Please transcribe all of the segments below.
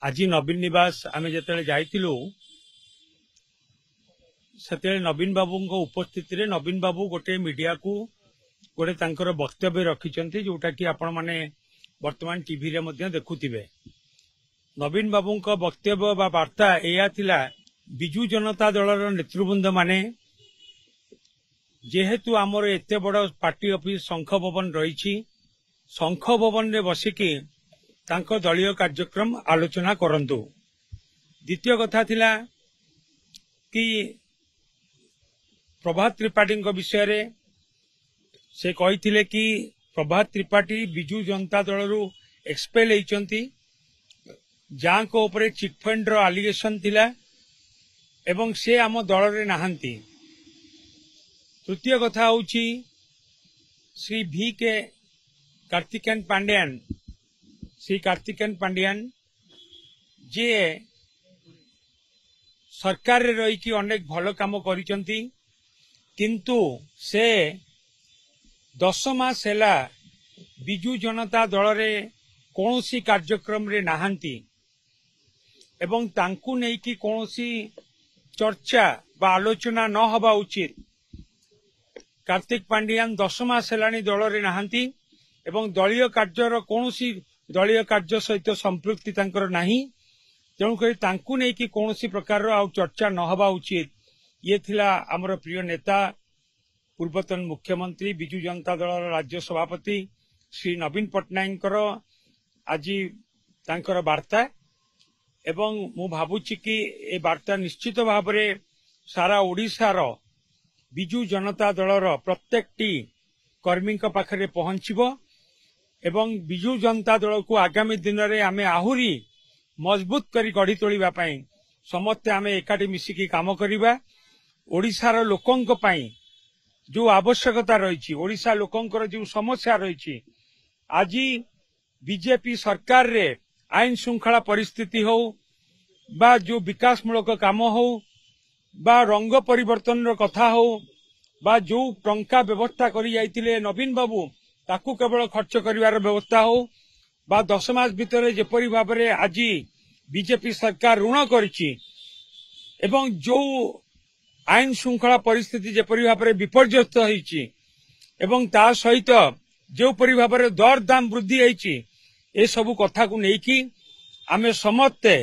आज नवीन निवास आम जो जाइलु से नवीन बाबू उपस्थित रे नवीन बाबू गोटे मीडिया को गोटे तांकर वक्तव्य रखिंट जोटा कि आपण माने वर्तमान टीवी रे देखुथिबे। नवीन बाबू वक्तव्य बा वार्ता एया थिला बिजू जनता दलर नेतृवृंद माने जेहेतु आमर एते बड़ पार्टी ऑफिस शंख भवन रही शंख भवन रे बसिकी तांको दलीय कार्यक्रम आलोचना करंतु। द्वितीय कथा थिला कि प्रभात त्रिपाठी विषय रे से कही कि प्रभात त्रिपाठी बिजू जनता दल एक्सपेल होती जहाँ को ऊपर चिटफंड रो एलिगेशन थिला एवं से आम दल रे नाहंती। तृतीय कथा होची श्री भी के कार्तिकेन पांड्यान श्री कार्तिकेन पांड्यान जे सरकार रे रही कि अनेक भल काम करिसंती किंतु से 10 मास हैला बिजू जनता दल रे कौनसी कार्यक्रम रे नाहंती एवं तांकु नहीं कि कौनसी चर्चा बा आलोचना न हवा उचित। कार्तिक पांड्यान 10 मास हैलानी दल रे नाहंती एवं दलीय कार्यर कौनसी दलीय कार्य सहित संपृक्ति तांकर नाही तेणुक तांकु नहीं कि कौनसी प्रकार आ चर्चा न हवा उचित। ये थिला हमर प्रिय नेता पूर्वतन मुख्यमंत्री बिजू जनता दल राज्य सभापति श्री नवीन पट्टनायक आज तांकर वार्ता एवं मु भावुची कि ए वार्ता निश्चित भाव में सारा ओडिशार बिजू जनता दलर प्रत्येक कर्मी पाखरे पहुंचबो एवं बिजू जनता दल को आगामी दिन में आमे आहुरी मजबूत करी गढ़ी तोलिबा पई समस्ते आमे एकाठी मिसिकी काम करिबा। ओडिशार लोकंक पई जो आवश्यकता रही ओडिशा लोकंकर जो समस्या रही आज बीजेपी सरकार रे आईन श्रृंखला परिस्थिति हो बा जो विकासमूलक काम हो बा रंग परिवर्तन रो कथा हो बा जो टंका व्यवस्था करी जाइतिले नवीन बाबू ताकू केवल खर्च करिवार व्यवस्था हो बा 10 मास भितर जेपरी भाव में आज बीजेपी सरकार ऋण करिछि एवं जो आईन श्रृंखला परिस्थिति जेपरी भाव में विपर्यस्त होइछि एवं ता सहित जो परि भाव में दर दाम वृद्धि होइछि ए सब कथा को लेकिन आमे समस्ते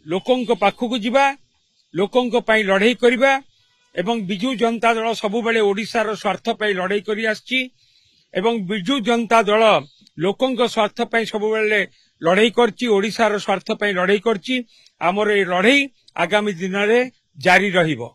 लोकंक पाखक जिबा लोकंक पई लड़ाई करिबा एवं बिजू जनता दल सबु बेले ओडिशार स्वार्थ पई लड़ाई करि आछि एवं बिजू जनता दल लोकंक स्वार्थ पई सबु बेले लड़ाई करछि ओडिशार स्वार्थ पई लड़ाई करछि। हमर ए लड़ाई आगामी दिन रे जारी रहिबो।